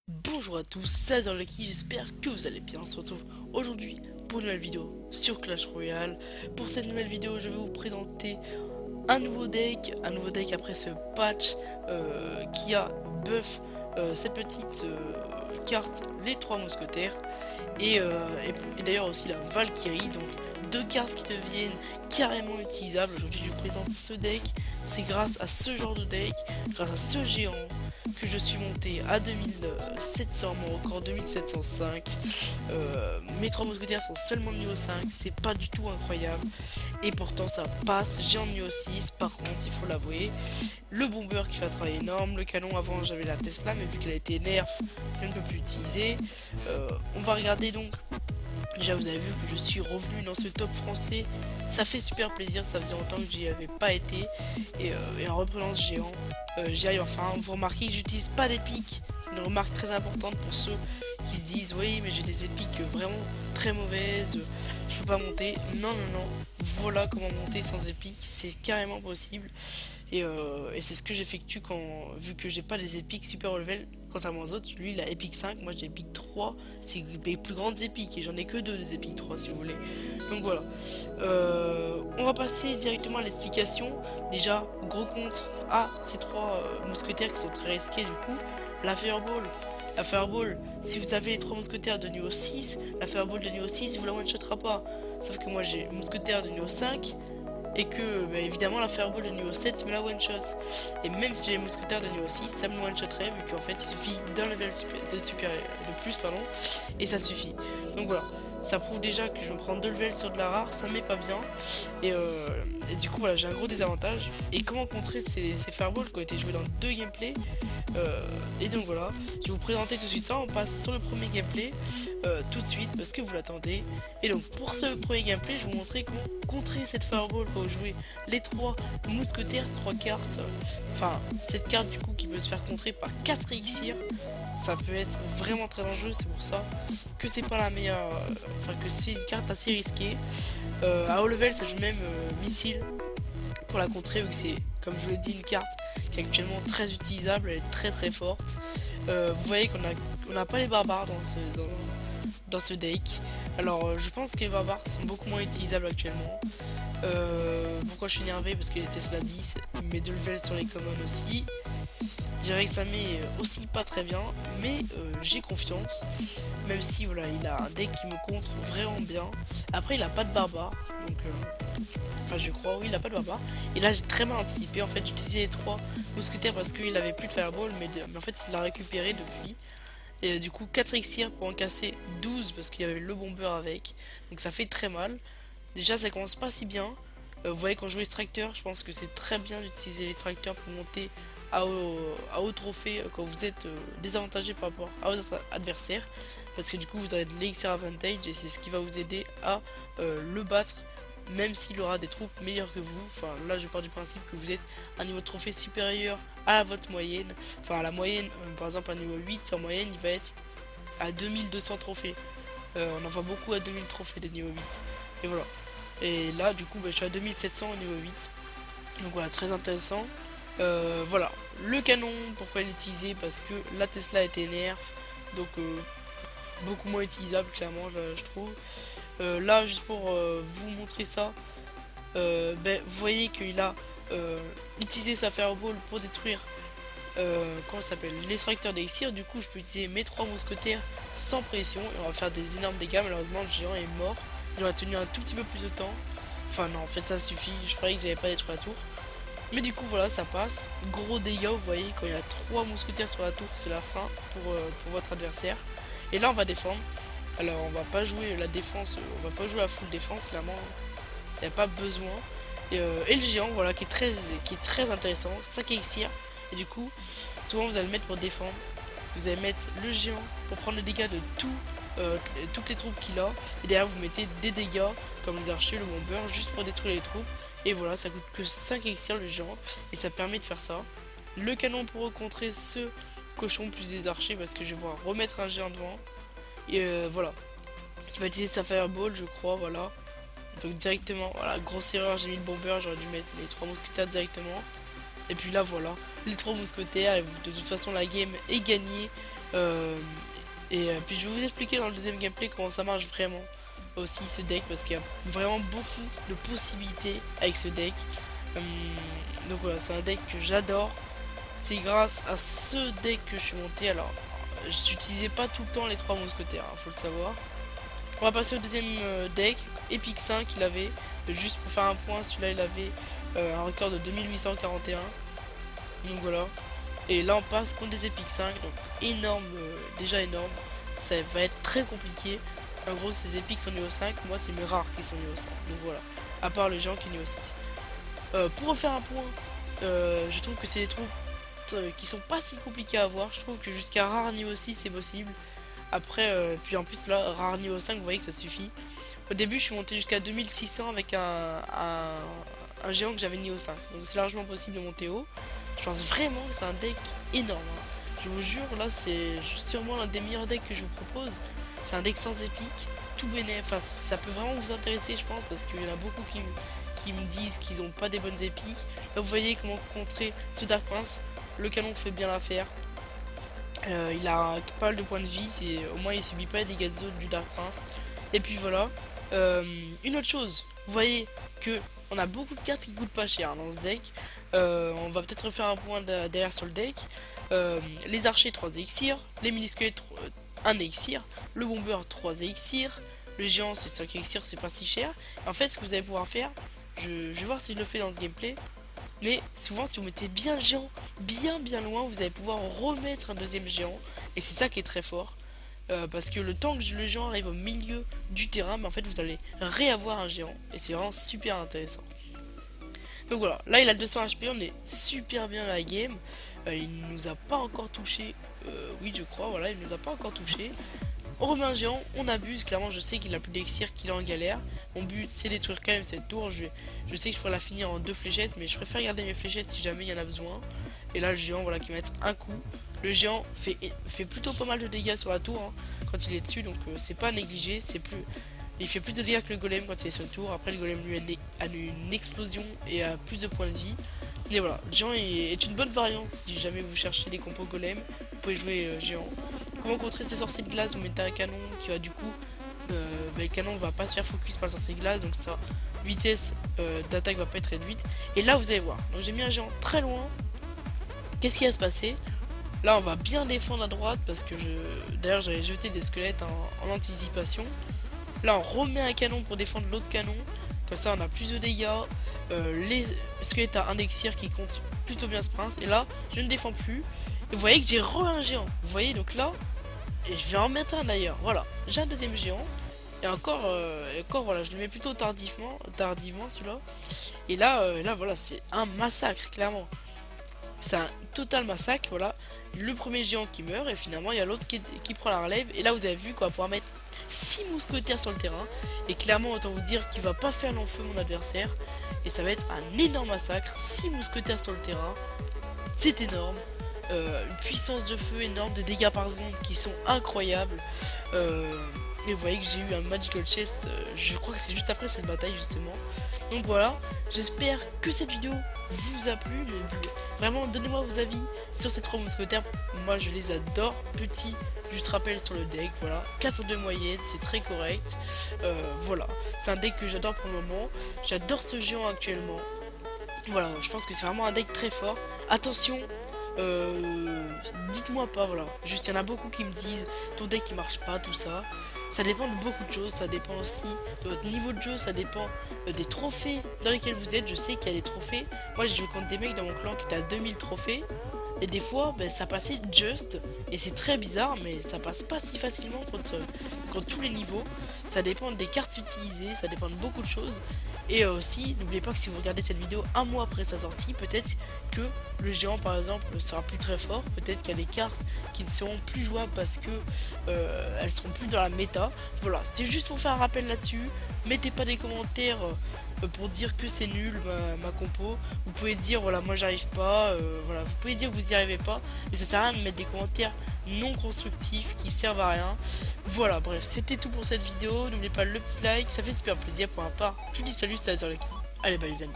Bonjour à tous, c'est Lucky, j'espère que vous allez bien. On se retrouve aujourd'hui pour une nouvelle vidéo sur Clash Royale. Pour cette nouvelle vidéo, je vais vous présenter un nouveau deck après ce patch qui a buff cette petite carte, les trois mousquetaires, et d'ailleurs aussi la Valkyrie, donc deux cartes qui deviennent carrément utilisables. Aujourd'hui, je vous présente ce deck. C'est grâce à ce genre de deck, grâce à ce géant, que je suis monté à 2700, mon record 2705. Mes trois mousquetaires sont seulement niveau 5, c'est pas du tout incroyable. Et pourtant ça passe, j'ai en niveau 6, par contre il faut l'avouer. Le bomber qui fait un travail énorme, le canon avant j'avais la Tesla, mais vu qu'elle a été nerf, je ne peux plus utiliser. On va regarder donc. Déjà vous avez vu que je suis revenu dans ce top français, ça fait super plaisir, ça faisait longtemps que j'y avais pas été, et en reprenant ce géant, j'y arrive enfin. Vous remarquez que j'utilise pas d'épiques, une remarque très importante pour ceux qui se disent oui mais j'ai des épiques vraiment très mauvaises, je peux pas monter. Non non non, voilà comment monter sans épiques, c'est carrément possible. Et c'est ce que j'effectue quand, vu que j'ai pas des épiques super haut level, contrairement aux autres, lui il a épique 5, moi j'ai épique 3, c'est les plus grandes épiques, et j'en ai que deux des épiques 3 si vous voulez. Donc voilà. On va passer directement à l'explication. Déjà, gros contre à ces trois mousquetaires qui sont très risqués du coup. La Fireball. La Fireball, si vous avez les trois mousquetaires de niveau 6, la Fireball de niveau 6 vous la one-shotera pas. Sauf que moi j'ai mousquetaire de niveau 5, et que bah, évidemment la Fireball de niveau 7 me la one shot. Et même si j'ai les mousquetaires de niveau 6, ça me one shotterait vu qu'en fait il suffit d'un level de plus pardon, et ça suffit. Donc voilà, ça prouve déjà que je me prends 2 levels sur de la rare, ça m'est pas bien. Et du coup voilà, j'ai un gros désavantage. Et comment contrer ces Fireballs qui ont été joués dans deux gameplays. Et donc voilà, je vais vous présenter tout de suite ça. On passe sur le premier gameplay tout de suite parce que vous l'attendez. Et donc pour ce premier gameplay, je vais vous montrer comment contrer cette Fireball quand vous jouez les trois mousquetaires, trois cartes. Enfin, cette carte du coup qui peut se faire contrer par 4 élixirs. Ça peut être vraiment très dangereux, c'est pour ça que c'est pas la meilleure. Enfin, que c'est une carte assez risquée. À haut level, ça joue même missile pour la contrer, vu que c'est, comme je vous l'ai dit, une carte qui est actuellement très utilisable, elle est très très forte. Vous voyez qu'on n'a pas les barbares dans ce deck. Alors je pense que les barbares sont beaucoup moins utilisables actuellement. Pourquoi je suis énervé? Parce qu'il est Tesla 10, il met 2 levels sur les commons aussi. Je dirais que ça met aussi pas très bien, mais j'ai confiance. Même si voilà, il a un deck qui me contre vraiment bien. Après il a pas de barbare, donc enfin je crois, oui il a pas de barbare. Et là j'ai très mal anticipé, en fait j'utilisais les trois mousquetaires parce qu'il avait plus de fireball, mais en fait il l'a récupéré depuis. Et du coup 4 elixirs pour en casser 12 parce qu'il y avait le bomber avec. Donc ça fait très mal. Déjà ça commence pas si bien. Vous voyez quand je joue extracteur, je pense que c'est très bien d'utiliser l'extracteur pour monter à haut trophée quand vous êtes désavantagé par rapport à votre adversaire. Parce que du coup vous avez de l'elixir advantage et c'est ce qui va vous aider à le battre même s'il aura des troupes meilleures que vous. Enfin là je pars du principe que vous êtes à un niveau de trophée supérieur à votre moyenne. Enfin à la moyenne, par exemple à niveau 8 en moyenne il va être à 2200 trophées. On en voit beaucoup à 2000 trophées de niveau 8. Et voilà. Et là du coup bah, je suis à 2700 au niveau 8. Donc voilà, très intéressant. Voilà, le canon, pourquoi l'utiliser? Parce que la Tesla était nerf, donc beaucoup moins utilisable clairement je trouve. Là juste pour vous montrer ça, ben, vous voyez qu'il a utilisé sa Fireball pour détruire comment ça s'appelle, l'extracteur d'élixir. Du coup je peux utiliser mes trois mousquetaires sans pression et on va faire des énormes dégâts. Malheureusement le géant est mort, il aura tenu un tout petit peu plus de temps. Enfin non, en fait ça suffit, je croyais que j'avais pas détruit la tour. Mais du coup voilà, ça passe. Gros dégâts, vous voyez, quand il y a 3 mousquetaires sur la tour, c'est la fin pour votre adversaire. Et là on va défendre. Alors on va pas jouer la défense, on va pas jouer la full défense, clairement, il n'y a pas besoin. Et le géant, voilà, qui est très intéressant, 5 elixirs. Et du coup, souvent vous allez le mettre pour défendre. Vous allez mettre le géant pour prendre les dégâts de toutes les troupes qu'il a. Et derrière vous mettez des dégâts, comme les archers, le bomber, juste pour détruire les troupes. Et voilà, ça coûte que 5 elixirs le géant. Et ça permet de faire ça. Le canon pour contrer ce cochon plus les archers, parce que je vais pouvoir remettre un géant devant. Et voilà. Il va utiliser sa fireball, je crois, voilà. Donc directement, voilà, grosse erreur, j'ai mis le bomber, j'aurais dû mettre les trois mousquetaires directement. Et puis là voilà, les trois mousquetaires, et de toute façon la game est gagnée. Euh, puis je vais vous expliquer dans le deuxième gameplay comment ça marche vraiment aussi ce deck, parce qu'il y a vraiment beaucoup de possibilités avec ce deck. Hum, donc voilà, c'est un deck que j'adore. C'est grâce à ce deck que je suis monté. Alors, j'utilisais pas tout le temps les trois mousquetaires, hein, faut le savoir. On va passer au deuxième deck, Epic 5 il avait, juste pour faire un point, celui-là il avait un record de 2841. Donc voilà. Et là on passe contre des Epic 5, donc énorme, déjà énorme. Ça va être très compliqué. En gros ces Epics sont niveau 5, moi c'est mes rares qui sont niveau 5. Donc voilà. À part les gens qui sont niveau 6. Pour refaire un point, je trouve que c'est des troupes qui sont pas si compliqués à avoir. Je trouve que jusqu'à rare niveau 6 c'est possible. Après, puis en plus là, rare niveau 5, vous voyez que ça suffit. Au début je suis monté jusqu'à 2600 avec un géant que j'avais niveau 5. Donc c'est largement possible de monter haut. Je pense vraiment que c'est un deck énorme, hein. Je vous jure, là c'est sûrement l'un des meilleurs decks que je vous propose. C'est un deck sans épique, tout bénéf. Enfin, ça peut vraiment vous intéresser, je pense, parce qu'il y en a beaucoup qui me disent qu'ils n'ont pas des bonnes épiques. Là, vous voyez comment contrer ce Dark Prince. Le canon fait bien l'affaire. Il a pas mal de points de vie, au moins il subit pas les dégâts de zone du Dark Prince. Et puis voilà. Une autre chose, vous voyez que on a beaucoup de cartes qui coûtent pas cher, hein, dans ce deck. On va peut-être refaire un point derrière sur le deck. Les archers 3 élixirs, les mini-squelettes 1 élixir, le bomber 3 élixirs, le géant c'est 5 élixirs, c'est pas si cher. En fait, ce que vous allez pouvoir faire, je vais voir si je le fais dans ce gameplay. Mais souvent, si vous mettez bien le géant bien loin, vous allez pouvoir remettre un deuxième géant. Et c'est ça qui est très fort. Parce que le temps que le géant arrive au milieu du terrain, mais en fait vous allez réavoir un géant. Et c'est vraiment super intéressant. Donc voilà, là il a 200 HP, on est super bien à la game. Il nous a pas encore touché. Oui, je crois, voilà, il nous a pas encore touché. On remet un géant, on abuse, clairement je sais qu'il a plus d'exir, qu'il est en galère. Mon but c'est détruire quand même cette tour, je sais que je pourrais la finir en 2 fléchettes, mais je préfère garder mes fléchettes si jamais il y en a besoin. Et là le géant, voilà, qui va mettre un coup. Le géant fait plutôt pas mal de dégâts sur la tour, hein, quand il est dessus, donc c'est pas négligé, il fait plus de dégâts que le golem quand il est sur le tour. Après le golem lui a une explosion et a plus de points de vie. Mais voilà, le géant est une bonne variante si jamais vous cherchez des compos golem, vous pouvez jouer géant. Comment contrer ces sorciers de glace? Vous mettez un canon qui va du coup, le canon va pas se faire focus par le sorcier de glace, donc sa vitesse d'attaque va pas être réduite. Et là vous allez voir, donc j'ai mis un géant très loin. Qu'est-ce qui va se passer? Là on va bien défendre à droite parce que d'ailleurs j'avais jeté des squelettes en anticipation. Là on remet un canon pour défendre l'autre canon. Comme ça on a plus de dégâts. Les squelettes à un elixir qui compte plutôt bien ce prince. Et là je ne défends plus. Et vous voyez que j'ai un géant. Vous voyez donc là. Et je vais en mettre un d'ailleurs. Voilà. J'ai un deuxième géant. Et encore voilà, je le mets plutôt tardivement celui-là. Et là voilà, c'est un massacre clairement. C'est un total massacre, voilà. Le premier géant qui meurt et finalement il y a l'autre qui prend la relève. Et là vous avez vu qu'on va pouvoir mettre 6 mousquetaires sur le terrain. Et clairement autant vous dire qu'il va pas faire long feu mon adversaire. Et ça va être un énorme massacre. 6 mousquetaires sur le terrain. C'est énorme. Une puissance de feu énorme, des dégâts par seconde qui sont incroyables. Et vous voyez que j'ai eu un Magical Chest, je crois que c'est juste après cette bataille justement. Donc voilà, j'espère que cette vidéo vous a plu. Vraiment, donnez-moi vos avis sur ces 3 mousquetaires. Moi je les adore, petits, juste rappel sur le deck, voilà. 4 de moyenne, c'est très correct. Voilà, c'est un deck que j'adore pour le moment. J'adore ce géant actuellement. Voilà, je pense que c'est vraiment un deck très fort. Attention, dites-moi pas, voilà. Juste, il y en a beaucoup qui me disent ton deck il marche pas, tout ça. Ça dépend de beaucoup de choses, ça dépend aussi de votre niveau de jeu, ça dépend des trophées dans lesquels vous êtes. Je sais qu'il y a des trophées. Moi, j'ai joué contre des mecs dans mon clan qui étaient à 2000 trophées. Et des fois, ben, ça passait juste. Et c'est très bizarre, mais ça passe pas si facilement contre tous les niveaux. Ça dépend des cartes utilisées, ça dépend de beaucoup de choses. Et aussi, n'oubliez pas que si vous regardez cette vidéo un mois après sa sortie, peut-être que le géant par exemple sera plus très fort. Peut-être qu'il y a des cartes qui ne seront plus jouables parce que elles seront plus dans la méta. Voilà, c'était juste pour faire un rappel là-dessus. Mettez pas des commentaires pour dire que c'est nul ma compo. Vous pouvez dire voilà, moi j'arrive pas, voilà, vous pouvez dire que vous y arrivez pas, mais ça sert à rien de mettre des commentaires non constructifs qui servent à rien. Voilà, bref, c'était tout pour cette vidéo. N'oubliez pas le petit like, ça fait super plaisir pour ma part. Je vous dis salut, c'est Azerlucky. Allez, bah les amis.